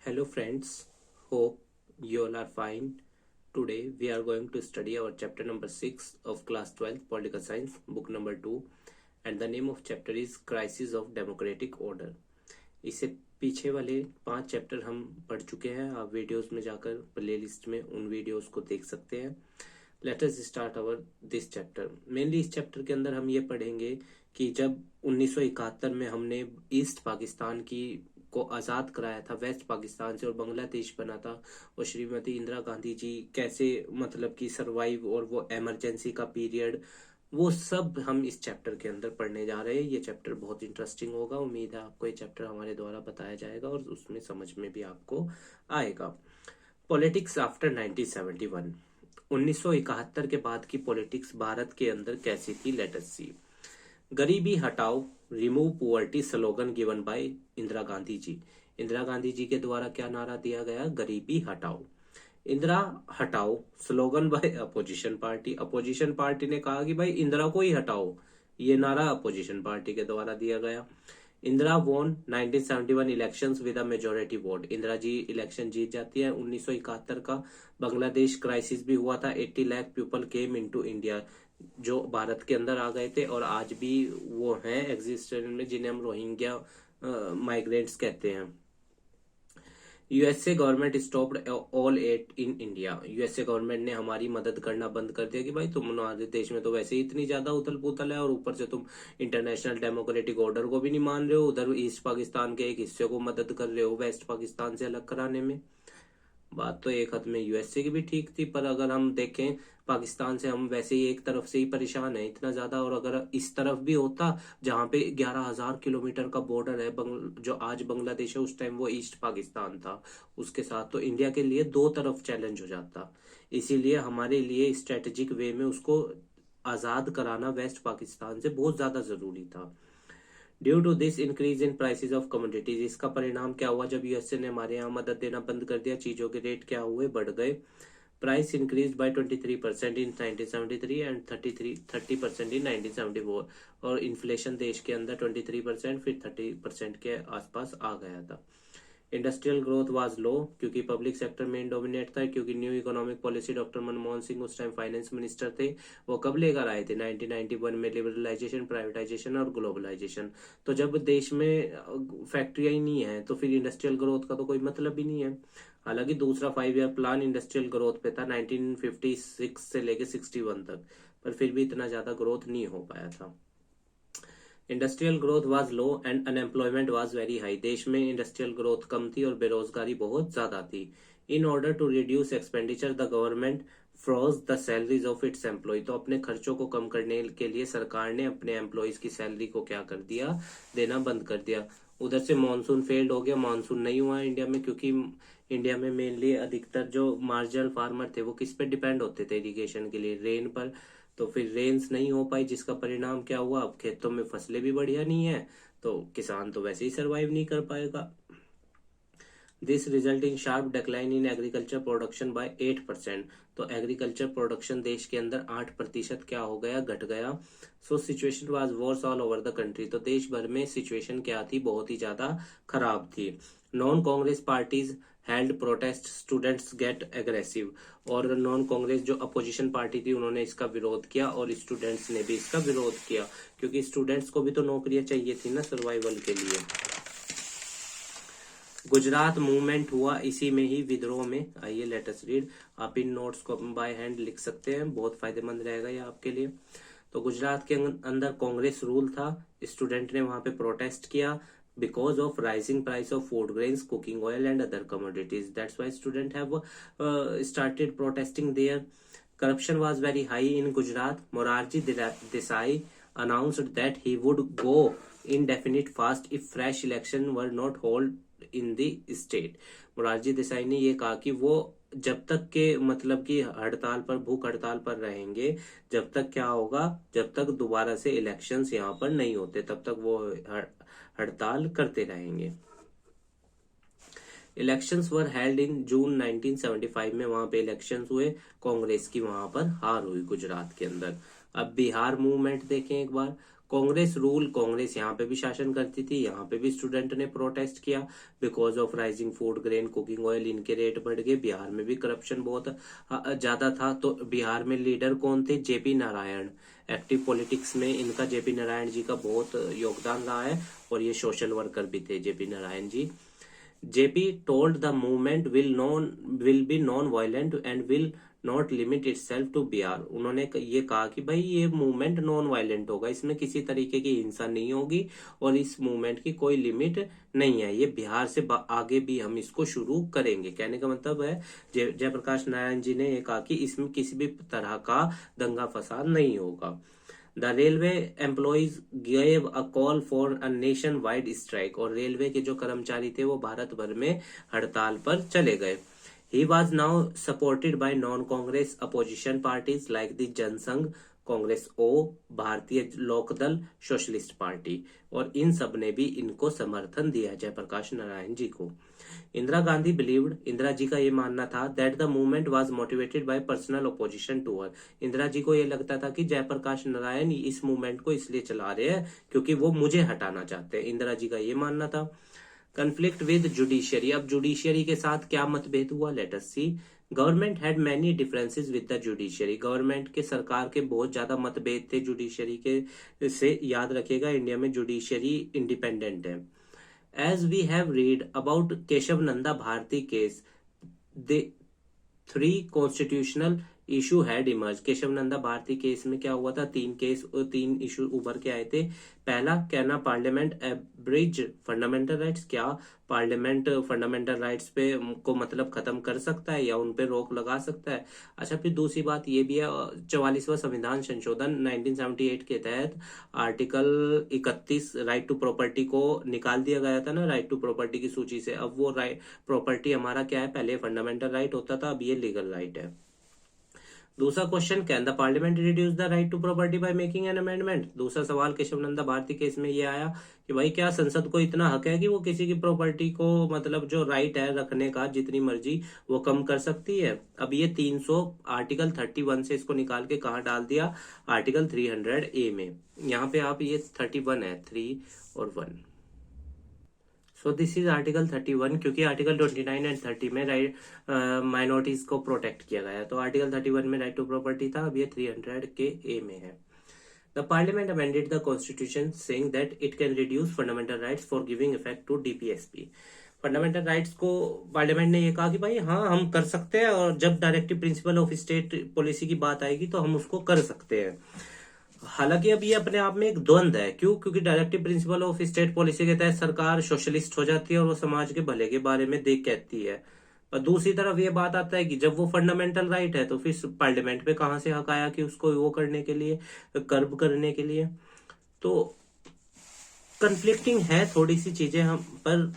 Hello friends, hope you all are fine. Today we are going to study our chapter number 6 of class 12 political science, book number 2, and the name of chapter is Crisis of Democratic Order. इससे पीछे वाले 5 chapter हम पढ़ चुके हैं। आप videos में जाकर प्लेलिस्ट में उन वीडियोस को देख सकते हैं। Let us start our this chapter. Mainly इस चैप्टर के अंदर हम ये पढ़ेंगे कि जब 1971 में हमने ईस्ट पाकिस्तान को आज़ाद कराया था वेस्ट पाकिस्तान से और बांग्लादेश बना था, और श्रीमती इंदिरा गांधी जी कैसे मतलब कि सरवाइव, और वो इमरजेंसी का पीरियड, वो सब हम इस चैप्टर के अंदर पढ़ने जा रहे हैं। ये चैप्टर बहुत इंटरेस्टिंग होगा। उम्मीद है आपको ये चैप्टर हमारे द्वारा बताया जाएगा और उसमें समझ में भी आपको आएगा। पॉलिटिक्स आफ्टर 1971, 1971 के बाद की पॉलिटिक्स भारत के अंदर कैसी थी, लेट अस सी। गरीबी हटाओ, remove poverty, slogan given by Indira Gandhi ji. Indira Gandhi ji के द्वारा क्या नारा दिया गया, गरीबी हटाओ। इंदिरा हटाओ slogan by opposition party. Opposition party ने कहा कि भाई इंदिरा को ही हटाओ, ये नारा अपोजिशन पार्टी के द्वारा दिया गया। Indira won 1971 elections with a majority vote. Indira ji election जीत जाती है। 1971 का बांग्लादेश क्राइसिस भी हुआ था। 80 lakh people came into India, जो भारत के अंदर आ गए थे और आज भी वो हैं एग्जिस्टेंस में, जिन्हें हम रोहिंग्या माइग्रेंट्स कहते हैं। USA government stopped all aid in India. USA government ने हमारी मदद करना बंद कर दिया कि भाई तुम्हारे देश में तो वैसे ही इतनी ज्यादा उथल पुथल है और ऊपर से तुम इंटरनेशनल डेमोक्रेटिक ऑर्डर को भी नहीं मान रहे हो, उधर ईस्ट पाकिस्तान के एक हिस्से को मदद कर रहे हो वेस्ट पाकिस्तान से अलग कराने में। बात तो एक हद में यूएसए की भी ठीक थी, पर अगर हम देखें पाकिस्तान से हम वैसे ही एक तरफ से ही परेशान है इतना ज्यादा, और अगर इस तरफ भी होता जहां पे 11,000 किलोमीटर का बॉर्डर है, जो आज बांग्लादेश है उस टाइम वो ईस्ट पाकिस्तान था उसके साथ, तो इंडिया के लिए दो तरफ चैलेंज हो जाता। इसीलिए हमारे लिए स्ट्रेटेजिक वे में उसको आजाद कराना वेस्ट पाकिस्तान से बहुत ज्यादा जरूरी था। Due to this increase in prices of commodities, इसका परिणाम क्या हुआ, जब यूएसए ने हमारे यहाँ मदद देना बंद कर दिया, चीजों के रेट क्या हुए, बढ़ गए। Price increase by 23% in 1973 and 30% इन 1974, और इन्फ्लेशन देश के अंदर 23% फिर 30% के आसपास आ गया था। इंडस्ट्रियल ग्रोथ वाज लो, क्योंकि पब्लिक सेक्टर मेन डोमिनेट था, क्योंकि new economic policy doctor Manmohan Singh उस टाइम फाइनेंस मिनिस्टर थे, वो कब लेकर आए थे 1991 में, लिबरलाइजेशन, प्राइवेटाइजेशन और ग्लोबलाइजेशन। तो जब देश में फैक्ट्रियां ही नहीं है तो फिर इंडस्ट्रियल ग्रोथ का तो कोई मतलब ही नहीं है। हालांकि दूसरा 5 ईयर प्लान इंडस्ट्रियल ग्रोथ पे था 1956 से लेके 61 तक, पर फिर भी इतना ज्यादा ग्रोथ नहीं हो पाया था। Industrial growth was low and unemployment was very high. देश में इंडस्ट्रियल ग्रोथ कम थी और बेरोजगारी बहुत ज्यादा थी। In order to reduce expenditure the government froze the salaries of its employ. तो अपने खर्चों को कम करने के लिए सरकार ने अपने एम्प्लॉयज की सैलरी को क्या कर दिया, देना बंद कर दिया। उधर से मानसून फेल्ड हो गया, मानसून नहीं हुआ इंडिया में, क्योंकि इंडिया में मेनली अधिकतर जो मार्जिनल फार्मर थे वो किस पे डिपेंड होते थे इरिगेशन के लिए, रेन पर। तो फिर रेन्स नहीं हो पाई, जिसका परिणाम क्या हुआ, अब खेतों में फसलें भी बढ़िया नहीं है, तो किसान तो वैसे ही सरवाइव नहीं कर पाएगा। This result in sharp decline in agriculture production by 8%। तो एग्रीकल्चर प्रोडक्शन देश के अंदर 8% क्या हो गया, घट गया। So situation was worse all over the country. तो देश भर में सिचुएशन क्या थी, बहुत ही ज्यादा खराब थी। Non Congress parties held protest, students gate aggressive. और नॉन कांग्रेस जो अपोजिशन पार्टी थी उन्होंने इसका विरोध किया और स्टूडेंट्स ने भी इसका विरोध किया, क्योंकि स्टूडेंट्स को भी तो नौकरियां चाहिए थी ना सर्वाइवल के लिए। गुजरात मूवमेंट हुआ इसी में ही, विद्रोह में। आइए लेट अस रीड। आप इन नोट्स को बाय हैंड लिख सकते हैं, बहुत फायदेमंद रहेगा ये आपके लिए। तो गुजरात के अंदर कांग्रेस रूल था, स्टूडेंट ने वहां पे प्रोटेस्ट किया because of rising price of food grains, cooking oil and other commodities. That's why students have started protesting there. Corruption was very high in Gujarat. Morarji Desai announced that he would go indefinite fast if fresh election were not held in the state. Morarji Desai ने ये कहा कि वो जब तक के मतलब कि हड़ताल पर, भूख हड़ताल पर रहेंगे, जब तक क्या होगा, जब तक दोबारा से इलेक्शंस यहाँ पर नहीं होते तब तक वो हड़ताल करते रहेंगे। इलेक्शंस वर हेल्ड इन जून 1975 में, वहां पे इलेक्शंस हुए, कांग्रेस की वहां पर हार हुई गुजरात के अंदर। अब बिहार मूवमेंट देखें एक बार। कांग्रेस रूल, कांग्रेस यहाँ पे भी शासन करती थी, यहाँ पे भी स्टूडेंट ने प्रोटेस्ट किया because of rising food grain cooking oil, इनके रेट बढ़ गए। बिहार में भी करप्शन बहुत ज्यादा था। तो बिहार में लीडर कौन थे? जेपी नारायण। एक्टिव पॉलिटिक्स में इनका, जेपी नारायण जी का बहुत योगदान रहा है और ये सोशल वर्कर भी थे JP Narayan ji. JP told the movement will be non violent and will not limit itself to Bihar. उन्होंने ये कहा कि भाई ये मूवमेंट नॉन वायलेंट होगा, इसमें किसी तरीके की हिंसा नहीं होगी और इस मूवमेंट की कोई लिमिट नहीं है, ये बिहार से आगे भी हम इसको शुरू करेंगे। कहने का मतलब है जयप्रकाश नारायण जी ने ये कहा कि इसमें किसी भी तरह का दंगा फसाद नहीं होगा। The railway employees gave a call for a nation wide strike. और रेलवे के जो कर्मचारी थे वो भारत भर में हड़ताल पर चले गए। He was now supported by non-Congress opposition parties like the Jansangh, Congress ओ, भारतीय लोकदल, सोशलिस्ट पार्टी, और इन सब ने भी इनको समर्थन दिया जयप्रकाश नारायण जी को। इंदिरा गांधी बिलीव्ड, इंदिरा जी का ये मानना था that the movement was motivated by personal opposition to her. Indira ji को ये लगता था कि जयप्रकाश नारायण इस मूवमेंट को इसलिए चला रहे हैं क्योंकि वो मुझे हटाना चाहते हैं, इंदिरा जी का ये मानना था। कंफ्लिक्ट विद जुडिशियरी, अब जुडिशियरी के साथ क्या मतभेद हुआ, let us see. Government had many differences with the judiciary, government के, सरकार के बहुत ज्यादा मतभेद थे जुडिशियरी के से। याद रखिएगा इंडिया में जुडिशियरी इंडिपेंडेंट है। As we have read about Kesavananda Bharati case, they 3 constitutional issue had emerge. Kesavananda Bharati case में क्या हुआ था? 3 इशू उभर के आए थे। पहला, कहना पार्लियामेंट एब्रिज फंडामेंटल राइट्स, क्या पार्लियामेंट फंडामेंटल राइट्स पे को मतलब खत्म कर सकता है या उन पे रोक लगा सकता है। अच्छा, फिर दूसरी बात ये भी है, 44वां संविधान संशोधन 1978 के तहत आर्टिकल 31 राइट टू प्रॉपर्टी को निकाल दिया गया था ना, राइट टू प्रॉपर्टी की सूची से। अब वो राइट प्रॉपर्टी हमारा क्या है? पहले फंडामेंटल राइट होता था, अब ये लीगल राइट है। दूसरा question, can the parliament reduce the right to property by making an amendment. दूसरा सवाल केशव नंदा भारती केस में ये आया कि भाई क्या संसद को इतना हक है कि वो किसी की प्रॉपर्टी को, मतलब जो राइट है रखने का जितनी मर्जी, वो कम कर सकती है। अब ये 300 आर्टिकल 31 से इसको निकाल के कहा डाल दिया? आर्टिकल 300A में। यहाँ पे आप ये 31 है, 3 और 1। सो दिस इज आर्टिकल 31, क्योंकि आर्टिकल 29 एंड 30 में राइट माइनॉरिटीज को प्रोटेक्ट किया गया है। तो आर्टिकल 31 में राइट टू प्रॉपर्टी था, अब ये 300A में है। The parliament amended the constitution saying that it can reduce fundamental rights for giving effect to DPSP. Fundamental rights को पार्लियामेंट ने ये कहा कि भाई हाँ हम कर सकते हैं, और जब directive principle of state policy की बात आएगी तो हम उसको कर सकते हैं। हालांकि अब ये अपने आप में एक द्वंद है। क्यों? क्योंकि directive principle of state policy के तहत सरकार सोशलिस्ट हो जाती है और वो समाज के भले के बारे में देख कहती है। और दूसरी तरफ ये बात आता है कि जब वो फंडामेंटल राइट है तो फिर पार्लियामेंट पे कहां से हक आया कि उसको वो करने के लिए, कर्ब करने के लिए। तो कंफ्लिक्टिंग है थोड़ी सी चीजें हम, पर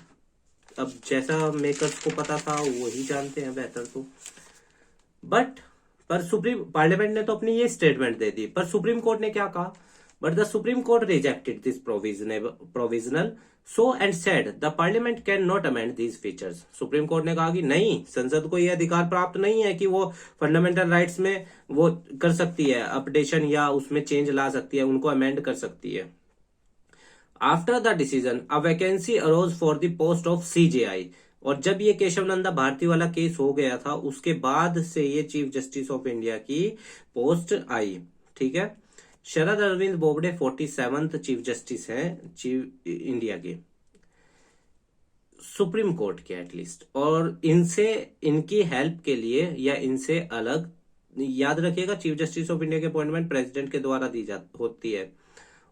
अब जैसा मेकर्स को पता था वही जानते हैं बेहतर। तो पर सुप्रीम पार्लियामेंट ने तो अपनी ये स्टेटमेंट दे दी, पर सुप्रीम कोर्ट ने क्या कहा? But the supreme court rejected this provisional so and said the parliament can not amend these features. Supreme court ने कहा कि नहीं, संसद को यह अधिकार प्राप्त नहीं है कि वो फंडामेंटल राइट्स में वो कर सकती है अपडेशन या उसमें चेंज ला सकती है, उनको अमेंड कर सकती है। After the decision a vacancy arose for the post of CJI. और जब ये केशव नंदा भारती वाला केस हो गया था उसके बाद से ये चीफ जस्टिस ऑफ इंडिया की पोस्ट आई। ठीक है, Sharad Arvind Bobde 47th chief justice हैं चीफ इंडिया के, सुप्रीम कोर्ट के एटलीस्ट। और इनसे, इनकी हेल्प के लिए या इनसे अलग, याद रखिएगा चीफ जस्टिस ऑफ इंडिया की अपॉइंटमेंट प्रेसिडेंट के द्वारा दी होती है,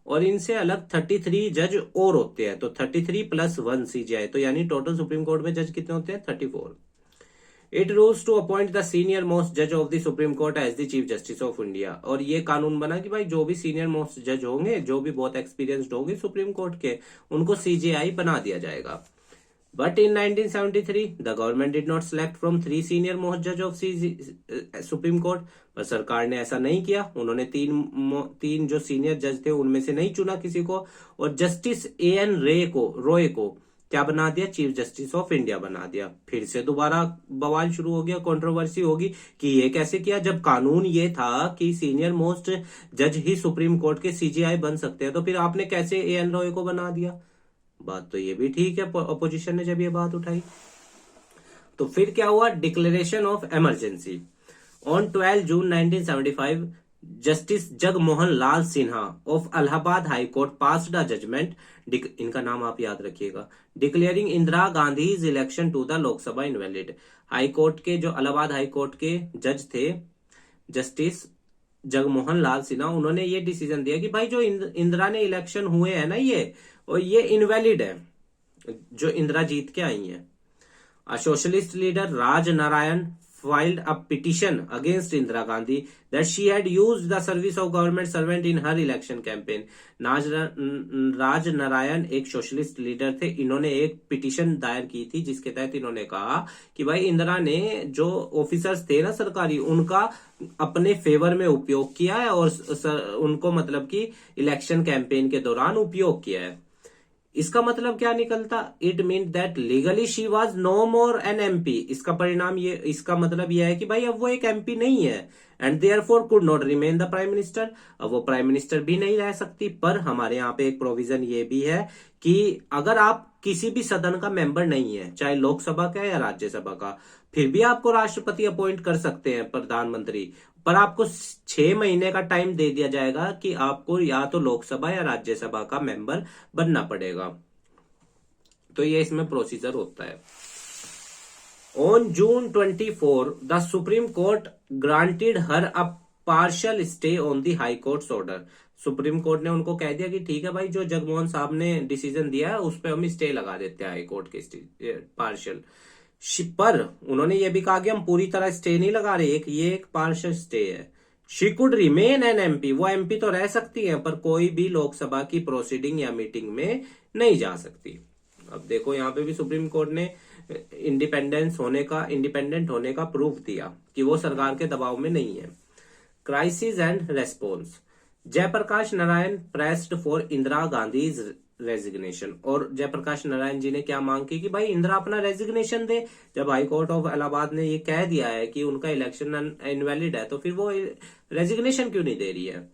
और इनसे अलग 33 जज और होते हैं। तो 33 + 1 सीजेआई, तो यानी टोटल सुप्रीम कोर्ट में जज कितने होते हैं? 34। It rules to appoint the senior most जज of the supreme court as the chief justice of India. और ये कानून बना कि भाई जो भी सीनियर मोस्ट जज होंगे, जो भी बहुत एक्सपीरियंस्ड होंगे सुप्रीम कोर्ट के, उनको सीजेआई बना दिया जाएगा। But in 1973, the government did not select from 3 senior most judge of Supreme Court. पर सरकार ने ऐसा नहीं किया, उन्होंने तीन जो सीनियर जज थे उनमें से नहीं चुना किसी को, और जस्टिस AN रॉय को क्या बना दिया, चीफ जस्टिस ऑफ इंडिया बना दिया। फिर से दोबारा बवाल शुरू हो गया, कंट्रोवर्सी होगी कि ये कैसे किया, जब कानून ये था कि सीनियर मोस्ट जज ही सुप्रीम कोर्ट के सीजीआई बन सकते हैं, तो फिर आपने कैसे एएन रॉय को बना दिया। बात तो ये भी ठीक है, अपोजिशन ने जब ये बात उठाई। तो फिर क्या हुआ, declaration of emergency. On 12 June 1975 justice Jagmohan Lal Sinha of Allahabad high court passed a judgment, इनका नाम आप याद रखिएगा, declaring Indira Gandhi election to the Lok Sabha invalid. High court के जो इलाहाबाद हाई कोर्ट के जज थे जस्टिस जगमोहन लाल सिन्हा, उन्होंने ये डिसीजन दिया कि भाई जो इंदिरा ने इलेक्शन हुए हैं ना ये इनवैलिड है, जो इंदिरा जीत के आई है। A socialist leader Raj Narayan filed a petition against Indira Gandhi that she had used the service of government servant in her election campaign. Raj Narayan एक सोशलिस्ट लीडर थे, इन्होंने एक पिटीशन दायर की थी जिसके तहत इन्होंने कहा कि भाई इंदिरा ने जो ऑफिसर्स थे ना सरकारी, उनका अपने फेवर में उपयोग किया है और उनको मतलब कि इलेक्शन कैंपेन के दौरान उपयोग किया है। इसका मतलब क्या निकलता, it mean that legally she was no more an MP. इसका परिणाम ये, इसका मतलब यह है कि भाई अब वो एक एमपी नहीं है, and therefore could not remain the prime minister. अब वो प्राइम मिनिस्टर भी नहीं रह सकती। पर हमारे यहाँ पे एक प्रोविजन ये भी है कि अगर आप किसी भी सदन का मेंबर नहीं है, चाहे लोकसभा का या राज्यसभा का, फिर भी आपको राष्ट्रपति अपॉइंट कर सकते हैं, प्रधानमंत्री, पर आपको 6 महीने का टाइम दे दिया जाएगा कि आपको या तो लोकसभा या राज्यसभा का मेंबर बनना पड़ेगा। तो ये इसमें प्रोसीजर होता है। On June 24 the supreme court granted her a partial stay on the high courts order. Supreme court ने उनको कह दिया कि ठीक है भाई, जो जगमोहन साहब ने डिसीजन दिया है उस पर हम स्टे लगा देते हैं हाई कोर्ट के पार्शियल। पर उन्होंने ये भी कहा कि हम पूरी तरह स्टे नहीं लगा रहे, ये एक पार्शियल स्टे है। She could remain N MP, वो एमपी तो रह सकती है पर कोई भी लोकसभा की प्रोसीडिंग या मीटिंग में नहीं जा सकती। अब देखो यहाँ पे भी सुप्रीम कोर्ट ने इंडिपेंडेंट होने का प्रूफ दिया कि वो सरकार के दबाव में नहीं है। Crisis and response. Jayaprakash Narayan pressed for Indira Gandhi resignation. और जयप्रकाश नारायण जी ने क्या मांग की कि भाई इंदिरा अपना रेजिग्नेशन दे। जब हाई कोर्ट ऑफ इलाहाबाद ने ये कह दिया है कि उनका इलेक्शन इनवैलिड है, तो फिर वो रेजिग्नेशन क्यों नहीं दे रही है।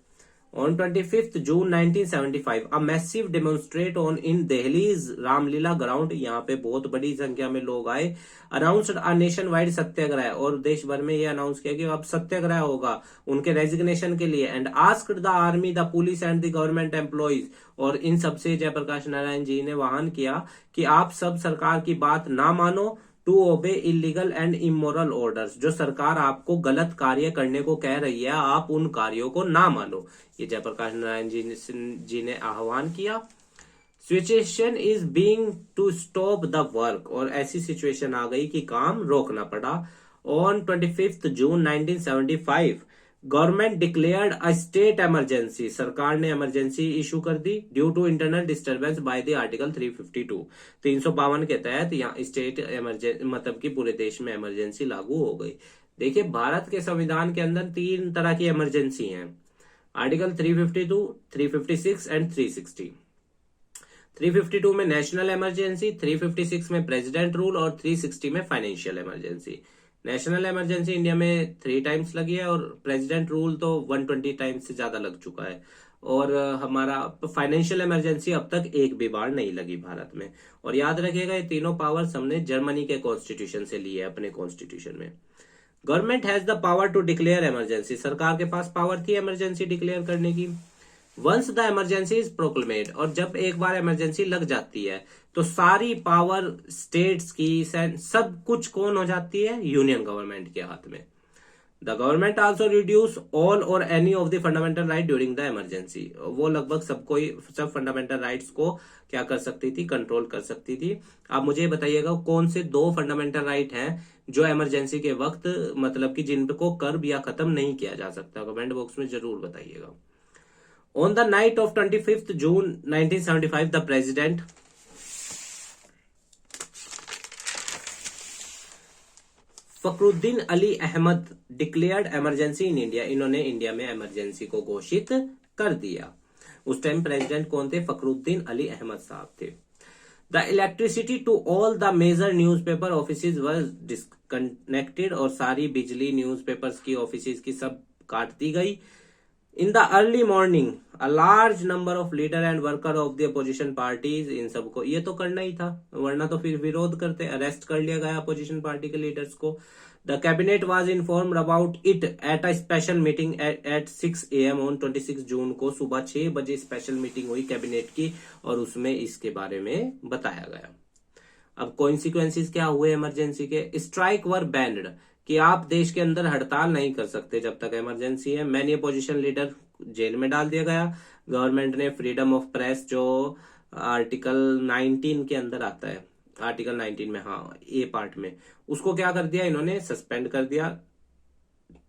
On 25th June 1975, a massive demonstrate on in Delhi's Ramlila ground, यहाँ पे बहुत बड़ी संख्या में लोग आए, announced a nationwide सत्याग्रह, और देश भर में ये अनाउंस किया कि अब सत्याग्रह होगा उनके रेजिग्नेशन के लिए, and asked the army, the police and the government employees, और इन सबसे जयप्रकाश नारायण जी ने आह्वान किया कि आप सब सरकार की बात ना मानो, to obey illegal and immoral orders, जो सरकार आपको गलत कार्य करने को कह रही है आप उन कार्यों को ना मानो। ये जयप्रकाश नारायण जी ने आह्वान किया। Situation is being to stop the work, और ऐसी सिचुएशन आ गई कि काम रोकना पड़ा। On 25 June 1975 government declared a state emergency, सरकार ने इमरजेंसी इशू कर दी due to internal disturbance by the article 352 के तहत यहाँ स्टेट इमरजेंसी मतलब कि पूरे देश में इमरजेंसी लागू हो गई। देखिए भारत के संविधान के अंदर 3 तरह की इमरजेंसी हैं, आर्टिकल 352, 356 एंड 360। 352 में नेशनल इमरजेंसी, 356 में प्रेसिडेंट रूल और 360 में financial emergency. National emergency India में 3 टाइम्स लगी है और प्रेसिडेंट रूल तो 120 टाइम्स से ज्यादा लग चुका है, और हमारा फाइनेंशियल इमरजेंसी अब तक एक भी बार नहीं लगी भारत में। और याद रखिएगा ये तीनों पावर्स हमने जर्मनी के कॉन्स्टिट्यूशन से लिए अपने कॉन्स्टिट्यूशन में। Government has the power to declare emergency, सरकार के पास पावर थी इमरजेंसी डिक्लेयर करने की। Once the emergency is proclaimed, और जब एक बार इमरजेंसी लग जाती है तो सारी पावर स्टेट्स की सब कुछ कौन हो जाती है, यूनियन गवर्नमेंट के हाथ में। The government also reduce all or any of the fundamental right during the emergency, वो लगभग सब फंडामेंटल राइट्स को क्या कर सकती थी, कंट्रोल कर सकती थी। आप मुझे बताइएगा कौन से 2 फंडामेंटल राइट हैं जो इमरजेंसी के वक्त मतलब कि जिनको कर्ब या खत्म नहीं किया जा सकता, कमेंट बॉक्स में जरूर बताइएगा। On the night of 25th June 1975, the president Fakhruddin Ali Ahmed declared emergency in India, इन्होंने इंडिया में इमरजेंसी को घोषित कर दिया। उस टाइम प्रेसिडेंट कौन थे, फखरुद्दीन अली अहमद साहब थे। The electricity to all the major newspaper offices was disconnected, और सारी बिजली न्यूज़पेपर्स की ऑफिसेज की सब काट दी गई। In the early morning a large number of leader and worker of the opposition parties, इन सबको ये तो करना ही था, वरना तो फिर विरोध करते। अरेस्ट कर लिया गया अपोजिशन पार्टी के लीडर्स को। The cabinet was informed about it at a special meeting at 6 AM on 26 जून को। सुबह 6 बजे स्पेशल मीटिंग हुई कैबिनेट की और उसमें इसके बारे में बताया गया। अब कॉन्सिक्वेंसेस क्या हुए इमरजेंसी के? स्ट्राइक वर बैंड, कि आप देश के अंदर हड़ताल नहीं कर सकते जब तक इमरजेंसी है। मैनी अपोजिशन लीडर जेल में डाल दिया गया। गवर्नमेंट ने फ्रीडम ऑफ प्रेस, जो आर्टिकल 19 के अंदर आता है, आर्टिकल 19 में, हाँ, ए पार्ट में, उसको क्या कर दिया इन्होंने? सस्पेंड कर दिया।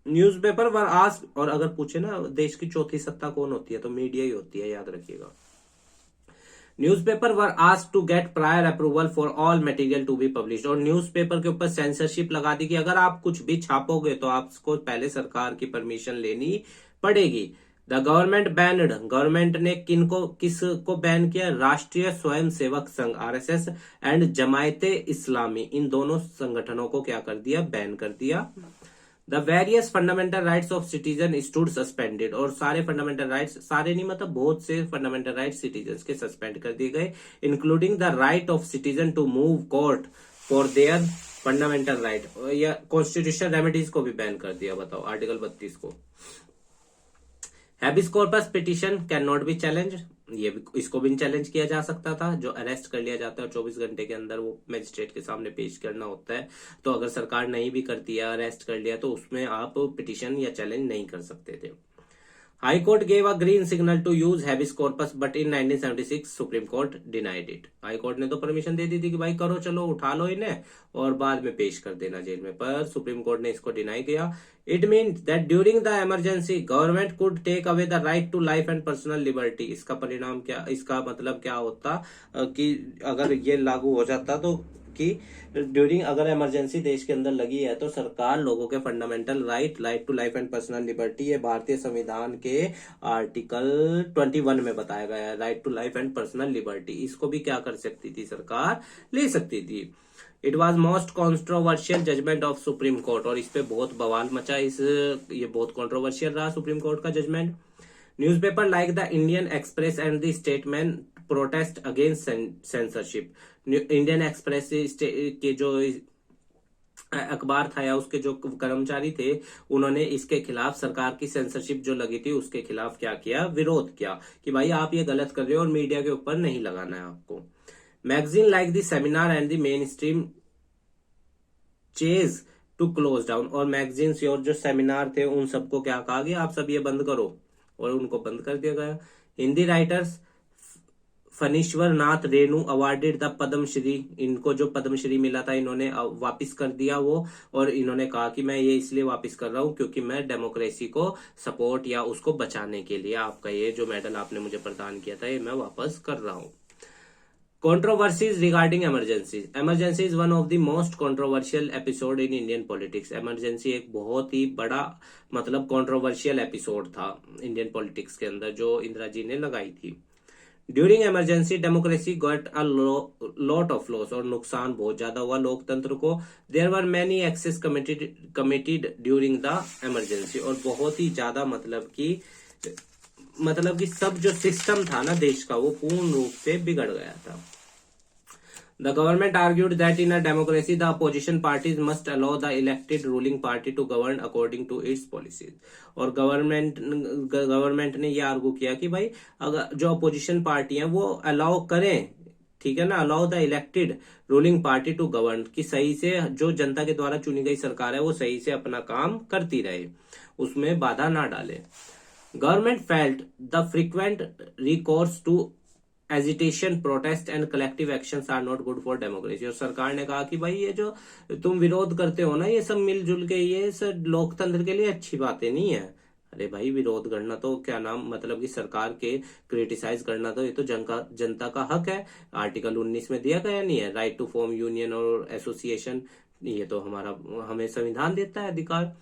न्यूज़पेपर वर आस्क्ड, और अगर पूछे ना देश की चौथी सत्ता कौन होती है तो मीडिया ही होती है, याद रखिएगा। Newspaper were asked to get prior approval for all material to be published, और न्यूज़पेपर के ऊपर सेंसरशिप लगा दी कि अगर आप कुछ भी छापोगे तो आपको पहले सरकार की परमिशन लेनी पड़ेगी। द गवर्नमेंट बैन्ड, गवर्नमेंट ने किसको बैन किया? राष्ट्रीय स्वयं सेवक संघ RSS एंड जमायते इस्लामी, इन दोनों संगठनों को क्या कर दिया? बैन कर दिया। The various fundamental rights of citizen stood suspended, और सारे फंडामेंटल राइट्स, सारे नहीं मतलब बहुत से फंडामेंटल राइट्स सिटीजन के सस्पेंड कर दिए गए, including the right of citizen to move court for their fundamental right, या कॉन्स्टिट्यूशन रेमेडीज को भी बैन कर दिया। बताओ, आर्टिकल 32 को। Habeas corpus petition can not be challenge, ये भी, इसको भी चैलेंज किया जा सकता था। जो अरेस्ट कर लिया जाता है 24 घंटे के अंदर वो मजिस्ट्रेट के सामने पेश करना होता है, तो अगर सरकार नहीं भी करती है, अरेस्ट कर लिया, तो उसमें आप पिटीशन या चैलेंज नहीं कर सकते थे। High court gave a green signal to use habeas corpus but in 1976 supreme court denied it. High court ने तो परमिशन दे दी थी कि भाई करो, चलो उठा लो इन्हें और बाद में पेश कर देना जेल में, पर सुप्रीम कोर्ट ने इसको डिनाई किया। It means that during the emergency government could take away the right to life and personal liberty. इसका परिणाम क्या, इसका मतलब क्या होता कि अगर ये लागू हो जाता तो कि ड्यूरिंग, अगर इमरजेंसी देश के अंदर लगी है तो सरकार लोगों के fundamental right to life and personal liberty, ये भारतीय संविधान के आर्टिकल 21 में बताया गया है, right to life and personal liberty, इसको भी क्या कर सकती थी? सरकार ले सकती थी। It was most controversial judgment of supreme court, और इस पे बहुत बवाल मचा, ये बहुत कॉन्ट्रोवर्शियल रहा सुप्रीम कोर्ट का judgment. Newspaper like the Indian Express and the statement protest against censorship. Indian Express के जो अखबार था या उसके जो कर्मचारी थे, उन्होंने इसके खिलाफ, सरकार की सेंसरशिप जो लगी थी उसके खिलाफ क्या किया? विरोध किया कि भाई आप ये गलत कर रहे हो और मीडिया के ऊपर नहीं लगाना है आपको। Magazine like the Seminar and the Mainstream chase to close down, और मैगजीन्स और जो सेमिनार थे उन सबको क्या कहा गया? आप सब ये बंद करो, और उनको बंद कर दिया गया। Hindi writers Phanishwar Nath Renu awarded the Padma Shri, इनको जो पद्मश्री मिला था इन्होंने वापस कर दिया वो, और इन्होंने कहा कि मैं ये इसलिए वापस कर रहा हूं क्योंकि मैं डेमोक्रेसी को सपोर्ट या उसको बचाने के लिए आपका ये जो मेडल आपने मुझे प्रदान किया था ये मैं वापस कर रहा हूं। Controversies regarding emergencies. Emergency is one of the most controversial episode in Indian politics. Emergency एक बहुत ही बड़ा मतलब controversial episode था इंडियन पॉलिटिक्स के अंदर जो इंदिरा जी ने लगाई थी। During emergency democracy got a lot of loss, और नुकसान बहुत ज्यादा हुआ लोकतंत्र को। There were many excesses committed during the emergency, और बहुत ही ज्यादा मतलब कि सब जो सिस्टम था ना देश का वो पूर्ण रूप से बिगड़ गया था। The government argued that in a democracy, the opposition parties must allow the elected ruling party to govern according to its policies. और गवर्नमेंट ने ये आर्गू किया कि भाई अगर जो अपोजिशन पार्टी है वो अलाउ करें, ठीक है ना, allow the elected ruling party to govern, कि सही से जो जनता के द्वारा चुनी गई सरकार है वो सही से अपना काम करती रहे, उसमें बाधा ना डाले। Government felt the frequent recourse to agitation, protest and collective actions are not good for democracy, और सरकार ने कहा कि भाई ये जो तुम विरोध करते हो ना ये सब मिलजुल के, ये सब लोकतंत्र के लिए अच्छी बातें नहीं है। अरे भाई विरोध करना तो क्या नाम मतलब कि सरकार के क्रिटिसाइज करना तो ये तो जनता का हक है, आर्टिकल 19 में दिया गया नहीं है, राइट टू फॉर्म यूनियन और एसोसिएशन, ये तो हमें संविधान देता है अधिकार।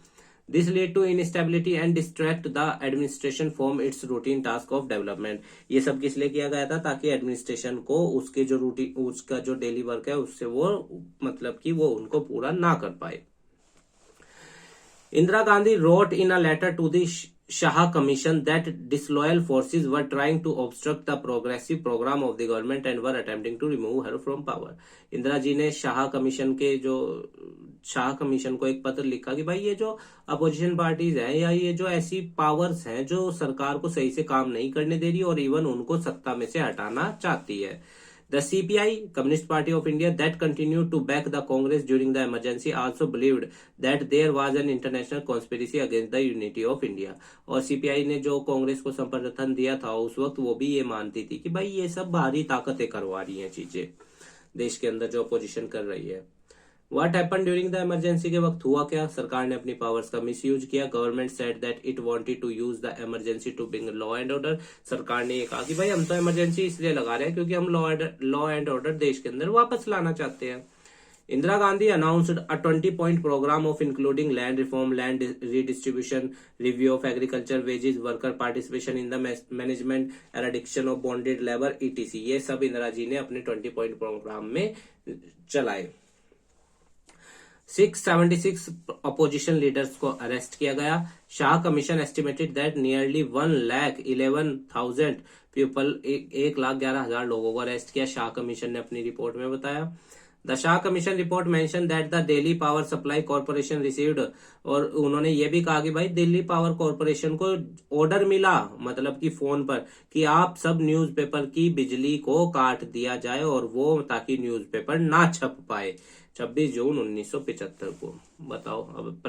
This lead to instability and distract the administration from its routine task of development. ये सब किस लिए किया गया था, ताकि एडमिनिस्ट्रेशन को उसके जो रूटीन, उसका जो डेली वर्क है उससे वो मतलब कि वो उनको पूरा ना कर पाए। Indira Gandhi wrote in a letter to the Shah Commission that disloyal forces were trying to obstruct the progressive program of the government and were attempting to remove her from power. Indira ji ने Shah commission को एक पत्र लिखा कि भाई ये जो opposition parties हैं या ये जो ऐसी पावर्स हैं जो सरकार को सही से काम नहीं करने दे रही और इवन उनको सत्ता में से हटाना चाहती है। The CPI, Communist Party of India, that continued to back the Congress during the emergency, also believed that there was an international conspiracy against the unity of India. और CPI ने जो कांग्रेस को समर्थन दिया था उस वक्त वो भी ये मानती थी कि भाई ये सब बाहरी ताकतें करवा रही हैं चीजें, देश के अंदर जो अपोजिशन कर रही है। What happened during the emergency के वक्त हुआ क्या, सरकार ने अपनी पावर्स का मिसयूज किया। Government said that it wanted to use the emergency to bring law and order. सरकार ने ये कहा कि भाई हम तो इमरजेंसी इसलिए लगा रहे हैं क्योंकि हम लॉ एंड ऑर्डर देश के अंदर वापस लाना चाहते हैं। Indira Gandhi announced a 20-point program of including land reform, land redistribution, review of agriculture wages, worker participation in the management, eradication of bonded labor, etc. ये सब इंदिरा जी ने अपने 20-point प्रोग्राम में चलाए। 676 अपोजिशन लीडर्स को अरेस्ट किया गया। Shah commission estimated that nearly 1,11,000 people, 1,11,000 लोगों को अरेस्ट किया, शाह कमीशन ने अपनी रिपोर्ट में बताया। The Shah commission report mention that the Delhi power supply corporation received, और उन्होंने ये भी कहा कि भाई दिल्ली पावर कॉर्पोरेशन को ऑर्डर मिला, मतलब कि फोन पर, कि आप सब न्यूज़पेपर की बिजली को काट दिया जाए और वो ताकि न्यूज़पेपर ना छप पाए। 26 जून 1975 को। बताओ अब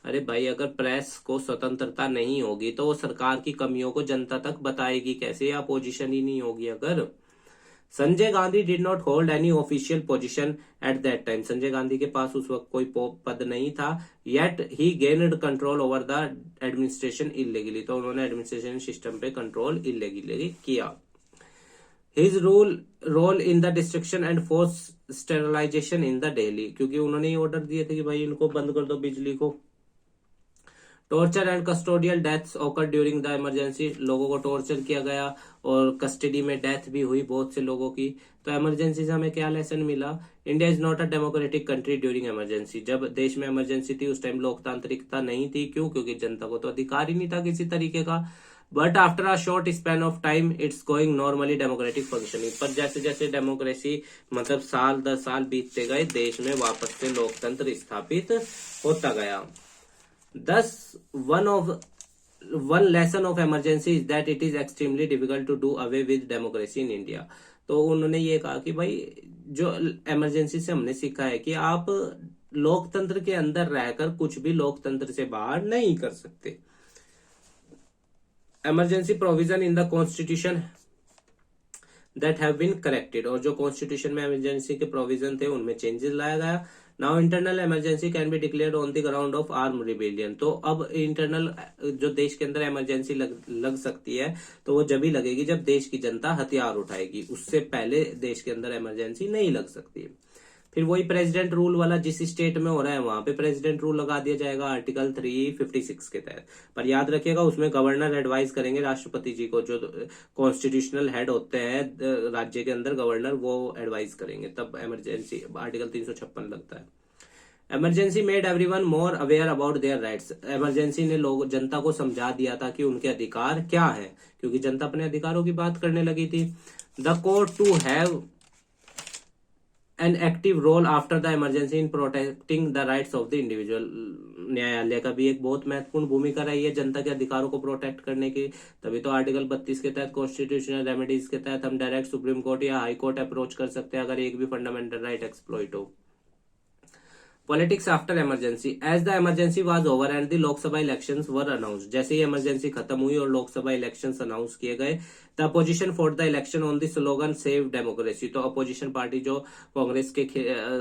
अरे भाई अगर प्रेस को स्वतंत्रता नहीं होगी तो वो सरकार की कमियों को जनता तक बताएगी कैसे, या अपोजिशन ही नहीं होगी अगर। Sanjay Gandhi did not hold any official position at that time. Sanjay Gandhi के पास उस वक्त कोई पद नहीं था। Yet he gained control over the administration illegally, तो उन्होंने एडमिनिस्ट्रेशन सिस्टम पे कंट्रोल इलीगली किया। His role in the destruction and force sterilisation in the Delhi, क्योंकि उन्होंने ऑर्डर दिए थे कि भाई इनको बंद कर दो बिजली को। Torture and custodial deaths occur during the emergency, लोगों को टॉर्चर किया गया और कस्टडी में डेथ भी हुई बहुत से लोगों की। तो इमरजेंसी से हमें क्या लेसन मिला, India is not a democratic country during emergency. जब देश में इमरजेंसी थी उस टाइम लोकतांत्रिकता नहीं थी, क्यों, क्योंकि जनता को तो अधिकार ही नहीं था किसी तरीके का। But after a short span of time it's going normally democratic functioning, पर जैसे जैसे डेमोक्रेसी मतलब साल 10 साल बीतते गए देश में वापस से लोकतंत्र स्थापित होता गया। Thus, one lesson of emergency is that it is extremely difficult to do away with democracy in India. तो उन्होंने ये कहा कि भाई जो इमरजेंसी से हमने सीखा है कि आप लोकतंत्र के अंदर रहकर कुछ भी लोकतंत्र से बाहर नहीं कर सकते। Emergency provision in the constitution that have been corrected, और जो कॉन्स्टिट्यूशन में इमरजेंसी के प्रोविजन थे उनमें चेंजेस लाया गया। Now internal emergency can be declared on the ground of arm rebellion, तो अब इंटरनल जो देश के अंदर इमरजेंसी लग सकती है तो वो जब ही लगेगी जब देश की जनता हथियार उठाएगी, उससे पहले देश के अंदर इमरजेंसी नहीं लग सकती। फिर वही प्रेसिडेंट रूल वाला जिस स्टेट में हो रहा है वहां पे प्रेसिडेंट रूल लगा दिया जाएगा आर्टिकल 356 के तहत। पर याद रखिएगा उसमें गवर्नर एडवाइस करेंगे राष्ट्रपति जी को, जो कॉन्स्टिट्यूशनल हेड होते हैं राज्य के अंदर गवर्नर, वो एडवाइस करेंगे, तब इमरजेंसी आर्टिकल 356 लगता है। Emergency made everyone more aware about their rights, emergency ने जनता को समझा दिया था कि उनके अधिकार क्या है, क्योंकि जनता अपने अधिकारों की बात करने लगी थी। The court to have an active role after the emergency in protecting the rights of the individual, न्यायालय का भी एक बहुत महत्वपूर्ण भूमिका रही है जनता के अधिकारों को प्रोटेक्ट करने की। तभी तो आर्टिकल 32 के तहत कॉन्स्टिट्यूशनल रेमेडीज के तहत हम डायरेक्ट सुप्रीम कोर्ट या हाई कोर्ट अप्रोच कर सकते हैं अगर एक भी फंडामेंटल राइट एक्सप्लॉइट हो। Politics after emergency, as the emergency was over and the Lok Sabha elections were announced, जैसे ही इमरजेंसी खत्म हुई और लोकसभा इलेक्शंस अनाउंस किए गए, the opposition for the election on the slogan save democracy, तो अपोजिशन पार्टी जो कांग्रेस के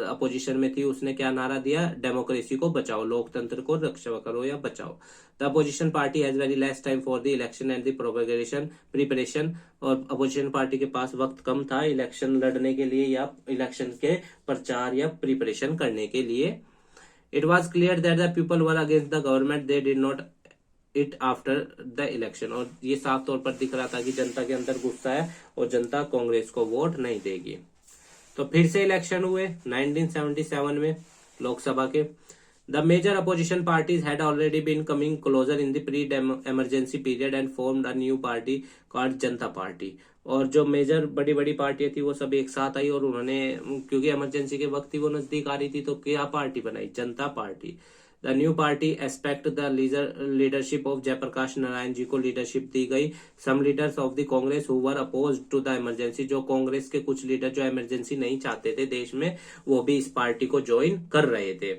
अपोजिशन में थी उसने क्या नारा दिया, डेमोक्रेसी को बचाओ, लोकतंत्र को रक्षा करो या बचाओ। The opposition party has very less time for the election and the preparation, और अपोजिशन पार्टी के पास वक्त कम था इलेक्शन लड़ने के लिए या इलेक्शन के प्रचार या प्रिपरेशन करने के लिए। It was clear that the people were against the government. They did not it after the election. और ये साफ तौर पर दिख रहा था कि जनता के अंदर गुस्सा है और जनता कांग्रेस को वोट नहीं देगी। तो फिर से इलेक्शन हुए 1977 में लोकसभा के। The major opposition parties had already been coming closer in the pre-emergency period and formed a new party called Janata party. और जो मेजर बड़ी बड़ी पार्टियां थी वो सब एक साथ आई और उन्होंने, क्योंकि इमरजेंसी के वक्त ही वो नजदीक आ रही थी, तो क्या पार्टी बनाई? Janata party. The new party expect the leadership of Jayaprakash Narayan ji को लीडरशिप दी गई। Some leaders of the Congress who were oppose to the emergency, जो कांग्रेस के कुछ लीडर जो इमरजेंसी नहीं चाहते थे देश में, वो भी इस पार्टी को ज्वाइन कर रहे थे।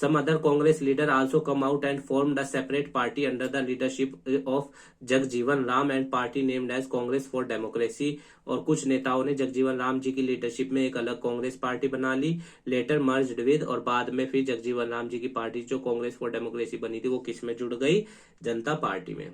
Some other Congress leader also come out and formed a separate party under the leadership of Jagjivan Ram and party named as Congress for Democracy। और कुछ नेताओं ने जगजीवन राम जी की लीडरशिप में एक अलग कांग्रेस पार्टी बना ली, लेटर मर्ज्ड विद। और बाद में फिर जगजीवन राम जी की पार्टी जो कांग्रेस फॉर डेमोक्रेसी बनी थी वो किस में जुड़ गई? जनता पार्टी में।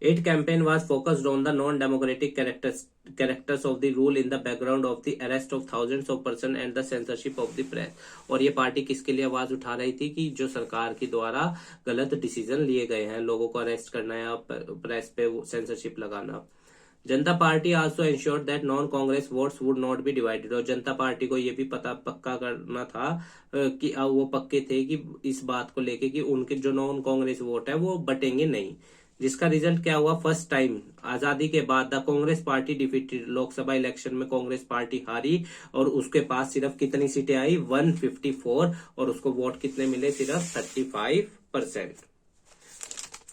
Its campaign was focused on the non-democratic characters of the rule in the background of the arrest of thousands of persons and the censorship of the press। और ये पार्टी किसके लिए आवाज उठा रही थी? कि जो सरकार के द्वारा गलत डिसीजन लिए गए हैं, लोगों को अरेस्ट करना या प्रेस पे सेंसरशिप लगाना। जनता party also insured that non Congress votes would not be divided. और जनता पार्टी को ये भी पक्का करना था कि वो पक्के थे कि इस बात को लेके कि उनके जो नॉन कांग्रेस वोट है वो बटेंगे नहीं। जिसका रिजल्ट क्या हुआ? फर्स्ट टाइम आजादी के बाद the Congress party defeated. Lok Sabha election में कांग्रेस पार्टी हारी और उसके पास सिर्फ कितनी सीटें आई? 154। और उसको वोट कितने मिले? सिर्फ 35%।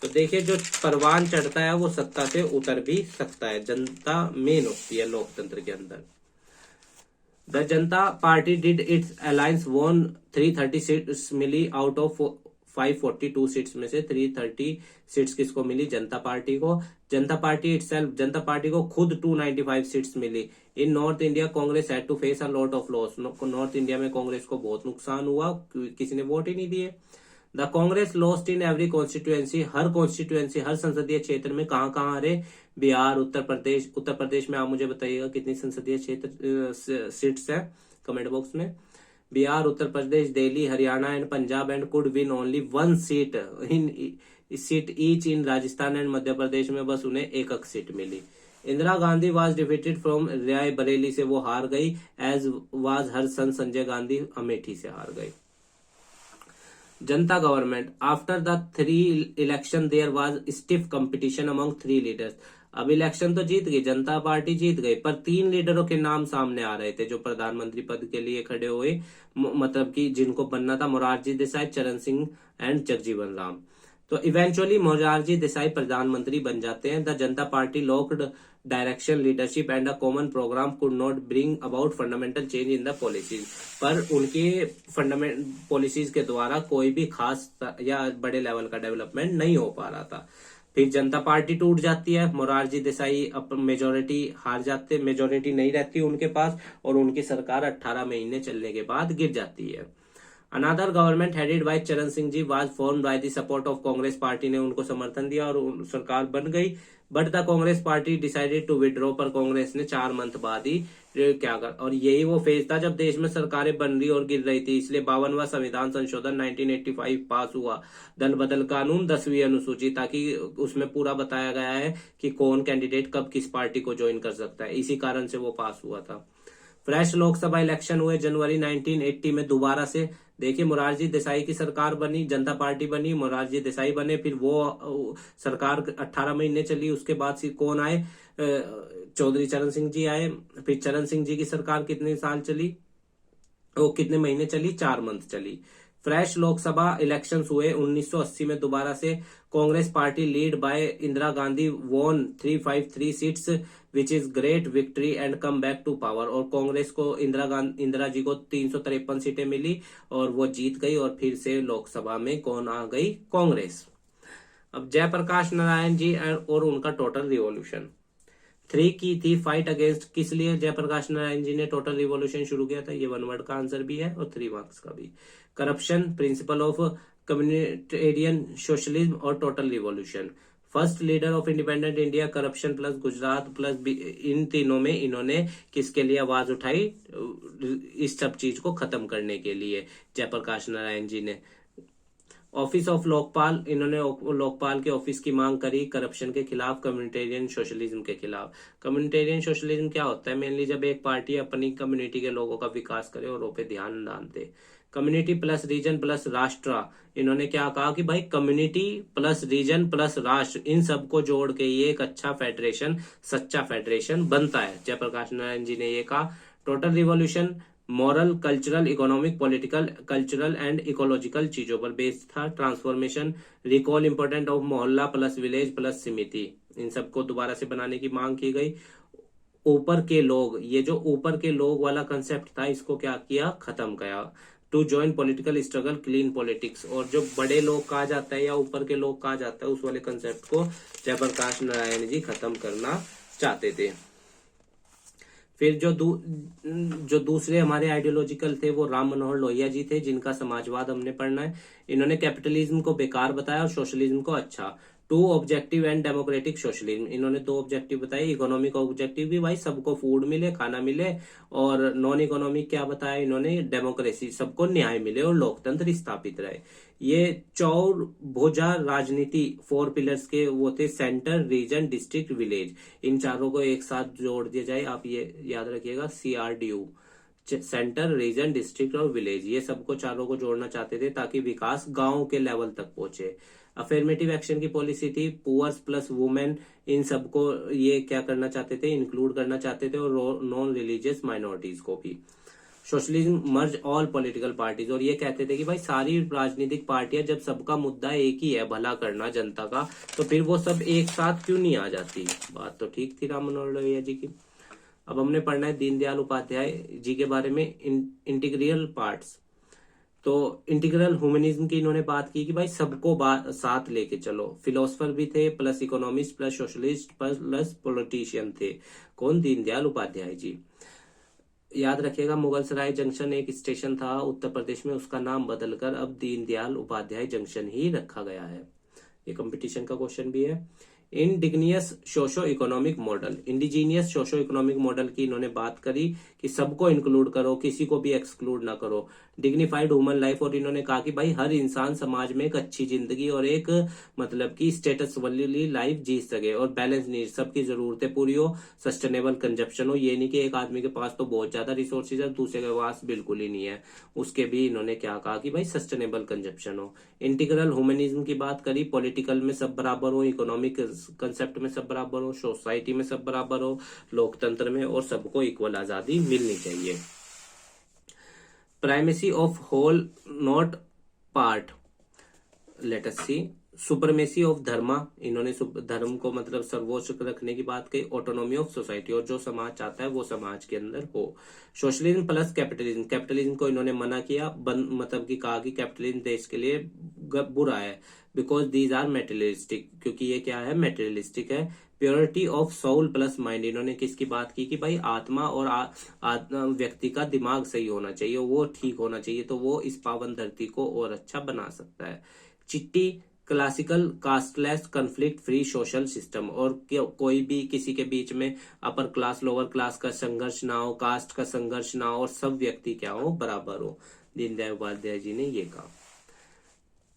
तो देखिए, जो परवान चढ़ता है वो सत्ता से उतर भी सकता है। जनता मेन होती है लोकतंत्र के अंदर। The Janata Party did its alliance won 330 seats मिली आउट ऑफ 542 सीट्स में से 330 सीट्स किसको मिली? जनता पार्टी को। जनता पार्टी इटसेल्फ, जनता पार्टी को खुद 295 सीट्स मिली। In north India Congress had to face a lot of loss. North India में कांग्रेस को बहुत नुकसान हुआ, किसी ने वोट ही नहीं दिए। The Congress lost in every constituency. हर कॉन्स्टिट्यूएंसी, हर संसदीय क्षेत्र में कहां कहां हारे? बिहार, उत्तर प्रदेश। उत्तर प्रदेश में आप मुझे बताइएगा कितनी संसदीय क्षेत्र सीट्स है कमेंट बॉक्स में। Bihar, Uttar Pradesh, Delhi, Haryana and Punjab and could win only 1 seat each in Rajasthan and Madhya Pradesh में बस उन्हें एक सीट मिली। Indira Gandhi was defeated from Raebareli से वो हार गई, as was her son Sanjay Gandhi Amethi से हार गई। Janata government after the 3 election there was stiff competition among 3 leaders. अब इलेक्शन तो जीत गई, जनता पार्टी जीत गई, पर 3 लीडरों के नाम सामने आ रहे थे जो प्रधानमंत्री पद के लिए खड़े हुए, मतलब कि जिनको बनना था। मोरारजी देसाई, चरण सिंह एंड जगजीवन राम। तो इवेंचुअली मोरारजी देसाई प्रधानमंत्री बन जाते हैं। The Janata Party lacked direction, leadership and a common programme could not bring about fundamental change in the policies. पर उनके फंडामेंटल पॉलिसीज के द्वारा कोई भी खास या बड़े लेवल का डेवलपमेंट नहीं हो पा रहा था। फिर जनता पार्टी टूट जाती है, मोरारजी देसाई अपन मेजोरिटी हार जाते, मेजोरिटी नहीं रहती उनके पास और उनकी सरकार 18 महीने चलने के बाद गिर जाती है। Another government headed by Charan Singh ji was formed by the support of Congress party ने उनको समर्थन दिया और सरकार बन गई। But the Congress party decided to withdraw. पर कांग्रेस ने 4 मंथ बाद ही क्या कर, और यही वो फेज था जब देश में सरकारें बन रही और गिर रही थी। इसलिए 52वां संविधान संशोधन 1985 पास हुआ, दल बदल कानून 10वीं अनुसूची, ताकि उसमें पूरा बताया गया है कि कौन कैंडिडेट कब किस पार्टी को ज्वाइन कर सकता है। इसी कारण से वो पास हुआ था। फ्रेश लोकसभा इलेक्शन हुए जनवरी 1980 में दोबारा से। देखिए, मोरारजी देसाई की सरकार बनी, जनता पार्टी बनी, मोरारजी देसाई बने, फिर वो सरकार 18 महीने चली। उसके बाद कौन आए? चौधरी चरण सिंह जी आए। फिर चरण सिंह जी की सरकार कितने साल चली? वो कितने महीने चली? 4 मंथ चली। फ्रेश लोकसभा इलेक्शंस हुए 1980 में दोबारा से। Congress party led by Indira Gandhi won 353 seats which is great victory and come back to power. और कांग्रेस को इंदिरा जी को 353 सीटें मिली और वो जीत गई और फिर से लोकसभा में कौन आ गई? कांग्रेस। अब जयप्रकाश नारायण जी और उनका टोटल रिवॉल्यूशन 3 की थी फाइट अगेंस्ट। किस लिए जयप्रकाश नारायण जी ने टोटल रिवॉल्यूशन शुरू किया था? ये 1 वर्ड का आंसर भी है और 3 मार्क्स का भी। Corruption, principle of communitarian socialism और total revolution. First leader of independent India, corruption plus Gujarat plus इन तीनों में इन्होंने किसके लिए आवाज उठाई, इस सब चीज को खत्म करने के लिए जयप्रकाश नारायण जी ने। ऑफिस ऑफ लोकपाल, इन्होंने लोकपाल के ऑफिस की मांग करी करप्शन के खिलाफ, कम्युनिटेरियन सोशलिज्म के खिलाफ। कम्युनिटेरियन सोशलिज्म क्या होता है, मेनली जब एक पार्टी अपनी कम्युनिटी के लोगों का विकास करे और पे ध्यान दान दे। कम्युनिटी प्लस रीजन प्लस राष्ट्र, इन्होंने क्या कहा कि भाई कम्युनिटी प्लस रीजन प्लस राष्ट्र, इन सबको जोड़ के ये एक अच्छा फेडरेशन, सच्चा फेडरेशन बनता है। जयप्रकाश नारायण जी ने ये कहा। Total revolution moral, cultural, economic, political, cultural and ecological चीजों पर बेस्ड था। ट्रांसफॉर्मेशन, रिकॉल इंपोर्टेंट ऑफ मोहल्ला प्लस विलेज प्लस समिति, इन सबको दोबारा से बनाने की मांग की गई। ऊपर के लोग, ये जो ऊपर के लोग वाला कंसेप्ट था, इसको क्या किया, खत्म किया। To join political struggle, clean politics, और जो बड़े लोग कहा जाता है या ऊपर के लोग कहा जाता है, उस वाले कंसेप्ट को जयप्रकाश नारायण जी खत्म करना चाहते थे। फिर जो दूसरे हमारे आइडियोलॉजिकल थे वो राम मनोहर लोहिया जी थे, जिनका समाजवाद हमने पढ़ना है। इन्होंने कैपिटलिज्म को बेकार बताया और सोशलिज्म को अच्छा। Two objective and democratic socialism, इन्होंने दो ऑब्जेक्टिव बताए। इकोनॉमिक ऑब्जेक्टिव भी भाई सबको फूड मिले, खाना मिले, और नॉन इकोनॉमिक क्या बताया इन्होंने, डेमोक्रेसी, सबको न्याय मिले और लोकतंत्र स्थापित रहे। ये चौर भुजा राजनीति 4 पिलर्स के वो थे, सेंटर, रीजन, डिस्ट्रिक्ट, विलेज, इन चारों को एक साथ जोड़ दिया जाए, आप ये याद रखिएगा, CRDU, सेंटर, रीजन, डिस्ट्रिक्ट और विलेज, ये सबको चारों को जोड़ना चाहते थे ताकि विकास गांव के लेवल तक पहुंचे। अफर्मेटिव एक्शन की पॉलिसी थी, पुअर्स प्लस वुमेन, इन सबको ये क्या करना चाहते थे, इंक्लूड करना चाहते थे, और नॉन रिलीजियस माइनॉरिटीज को भी। सोशलिज्म मर्ज ऑल पॉलिटिकल पार्टीज, और ये कहते थे कि भाई सारी राजनीतिक पार्टियां, जब सबका मुद्दा एक ही है, भला करना जनता का, तो फिर वो सब एक साथ क्यों नहीं आ जाती। बात तो ठीक थी राम मनोहर लोहिया जी की। अब हमने पढ़ना है दीनदयाल उपाध्याय जी के बारे में, इंटीग्रल पार्ट्स। तो इंटीग्रल ह्यूमनिज्म की इन्होंने बात की कि भाई सबको साथ लेके चलो। फिलोसफर भी थे, plus economist plus socialist plus politician थे। कौन, दीनदयाल उपाध्याय जी। याद रखिएगा, मुगल सराय जंक्शन एक स्टेशन था उत्तर प्रदेश में, उसका नाम बदलकर अब दीनदयाल उपाध्याय जंक्शन ही रखा गया है। ये कंपटीशन का क्वेश्चन भी है। Indigenous socio economic model, indigenous socio economic model की इन्होंने बात करी कि सबको इंक्लूड करो, किसी को भी एक्सक्लूड ना करो। डिग्निफाइड ह्यूमन लाइफ, और इन्होंने कहा कि भाई हर इंसान समाज में एक अच्छी जिंदगी और एक मतलब की स्टेटस वाली लाइफ जी सके, और बैलेंस नीड, सबकी जरूरतें पूरी हो, सस्टेनेबल कंजप्शन हो। ये नहीं कि एक आदमी के पास तो बहुत ज्यादा रिसोर्सेज है, दूसरे के पास बिल्कुल ही नहीं है, उसके भी इन्होंने क्या कहा कि भाई सस्टेनेबल कंजप्शन हो। इंटीग्रल ह्यूमनिज्म की बात करी, पॉलिटिकल में सब बराबर हो, इकोनॉमिक कंसेप्ट में सब बराबर हो, सोसाइटी में सब बराबर हो, लोकतंत्र में, और सबको इक्वल आजादी मिलनी चाहिए। Primacy of whole not part, let us see. Supremacy of dharma, इन्होंने धर्म को मतलब सर्वोच्च रखने की बात कही। ऑटोनॉमी ऑफ सोसाइटी, और जो समाज चाहता है वो समाज के अंदर हो। सोशलिज्म प्लस कैपिटलिज्म, कैपिटलिज्म को इन्होंने मना किया, मतलब कि कहा कि कैपिटलिज्म देश के लिए बुरा है, बिकॉज दीज आर मेटेरियलिस्टिक, क्योंकि ये क्या है, मेटेरियलिस्टिक है। Purity of soul plus mind, इन्होंने किसकी बात की कि भाई आत्मा और व्यक्ति का दिमाग सही होना चाहिए, वो ठीक होना चाहिए, तो वो इस पावन धरती को और अच्छा बना सकता है। चिट्टी, classical casteless conflict free social system, और कोई भी किसी के बीच में अपर क्लास लोअर क्लास का संघर्ष ना हो, कास्ट का संघर्ष ना हो, और सब व्यक्ति क्या हो, बराबर हो। दीनदयाल उपाध्याय जी ने ये कहा।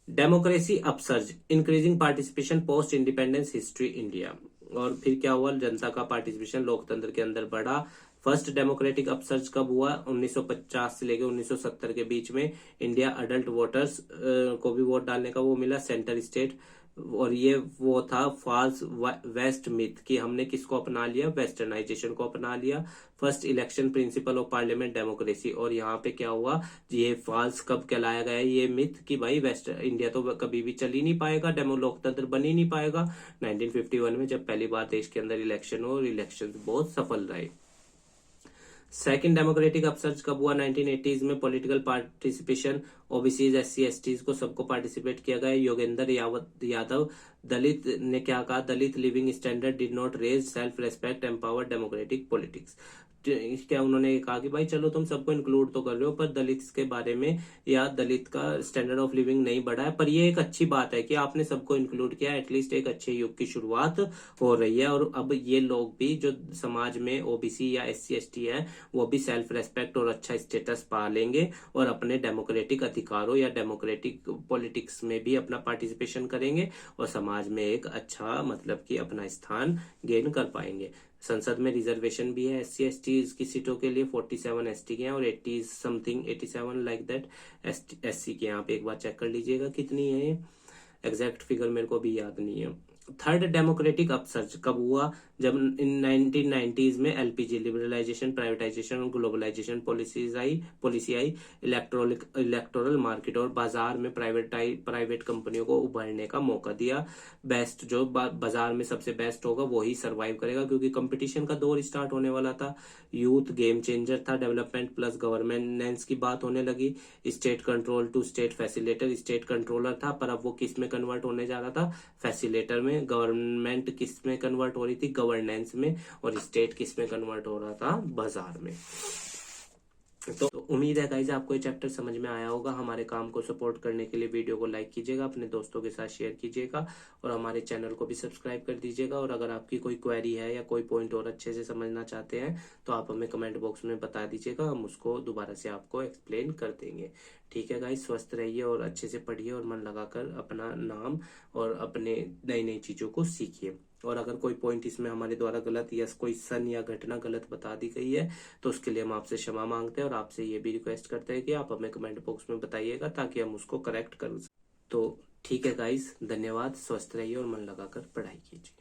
Democracy upsurge, increasing participation post independence history India, और फिर क्या हुआ, जनता का पार्टिसिपेशन लोकतंत्र के अंदर बढ़ा। फर्स्ट डेमोक्रेटिक अपसर्ज कब हुआ, 1950 से लेकर 1970 के बीच में। इंडिया अडल्ट वोटर्स को भी वोट डालने का वो मिला, सेंटर स्टेट, और ये वो था फॉल्स वेस्ट मिथ कि हमने किसको अपना लिया, वेस्टर्नाइजेशन को अपना लिया। First election principle of parliament democracy, और यहाँ पे क्या हुआ, ये फॉल्स कब कहलाया गया, ये मिथ कि भाई वेस्ट इंडिया तो कभी भी चल ही नहीं पाएगा, डेमो लोकतंत्र बन ही नहीं पाएगा। 1951 में जब पहली बार देश के अंदर इलेक्शन हो, और इलेक्शन बहुत सफल रहे। सेकंड डेमोक्रेटिक अपसर्ज कब हुआ, 1980s में। Political participation, OBCs, SC STs को सबको पार्टिसिपेट किया गया। योगेंद्र यादव दलित ने क्या कहा, Dalit living standard did not raise self respect empower democratic politics. क्या उन्होंने कहा कि भाई चलो तुम सबको इंक्लूड तो कर रहे हो पर दलित के बारे में या दलित का स्टैंडर्ड ऑफ लिविंग नहीं बढ़ा है। पर ये एक अच्छी बात है कि आपने सबको इंक्लूड किया, एटलीस्ट एक अच्छे युग की शुरुआत हो रही है। और अब ये लोग भी जो समाज में ओबीसी या SC ST है वो भी सेल्फ रेस्पेक्ट और अच्छा स्टेटस पा लेंगे और अपने डेमोक्रेटिक अधिकारों या डेमोक्रेटिक पॉलिटिक्स में भी अपना पार्टिसिपेशन करेंगे और समाज में एक अच्छा मतलब कि अपना स्थान गेन कर पाएंगे। संसद में रिजर्वेशन भी है SC ST की सीटों के लिए, 47 ST के हैं और 80 समथिंग 87 लाइक दैट SC के। यहाँ पे एक बार चेक कर लीजिएगा कितनी है, एग्जैक्ट फिगर मेरे को भी याद नहीं है। थर्ड डेमोक्रेटिक अपसर्ज कब हुआ? जब इन 1990s में LPG लिबरलाइजेशन, प्राइवेटाइजेशन और ग्लोबलाइजेशन पॉलिसी आई। इलेक्टोरल मार्केट और बाजार में प्राइवेट कंपनियों को उभरने का मौका दिया। बेस्ट जो बाजार में सबसे बेस्ट होगा वही सरवाइव करेगा, क्योंकि कंपटीशन का दौर स्टार्ट होने वाला था। यूथ गेम चेंजर था। डेवलपमेंट प्लस गवर्नेंस की बात होने लगी। State control to state facilitator, state controller था पर अब वो किस में कन्वर्ट होने जा रहा था? फैसिलिटेटर में। गवर्नमेंट किस में कन्वर्ट हो रही थी? गवर्नेंस में। और स्टेट किस में कन्वर्ट हो रहा था? बाजार में। तो उम्मीद है गाइज आपको ये चैप्टर समझ में आया होगा। हमारे काम को सपोर्ट करने के लिए वीडियो को लाइक कीजिएगा, अपने दोस्तों के साथ शेयर कीजिएगा और हमारे चैनल को भी सब्सक्राइब कर दीजिएगा। और अगर आपकी कोई क्वेरी है या कोई पॉइंट और अच्छे से समझना चाहते हैं तो आप हमें कमेंट बॉक्स में बता दीजिएगा, हम उसको दोबारा से आपको एक्सप्लेन कर देंगे। ठीक है गाइज, स्वस्थ रहिए और अच्छे से पढ़िए और मन लगाकर अपना नाम और अपने नई नई चीजों को सीखिए। और अगर कोई पॉइंट इसमें हमारे द्वारा गलत या कोई सन या घटना गलत बता दी गई है तो उसके लिए हम आपसे क्षमा मांगते हैं और आपसे ये भी रिक्वेस्ट करते हैं कि आप हमें कमेंट बॉक्स में बताइएगा ताकि हम उसको करेक्ट कर सकें। तो ठीक है गाइस, धन्यवाद, स्वस्थ रहिए और मन लगाकर पढ़ाई कीजिए।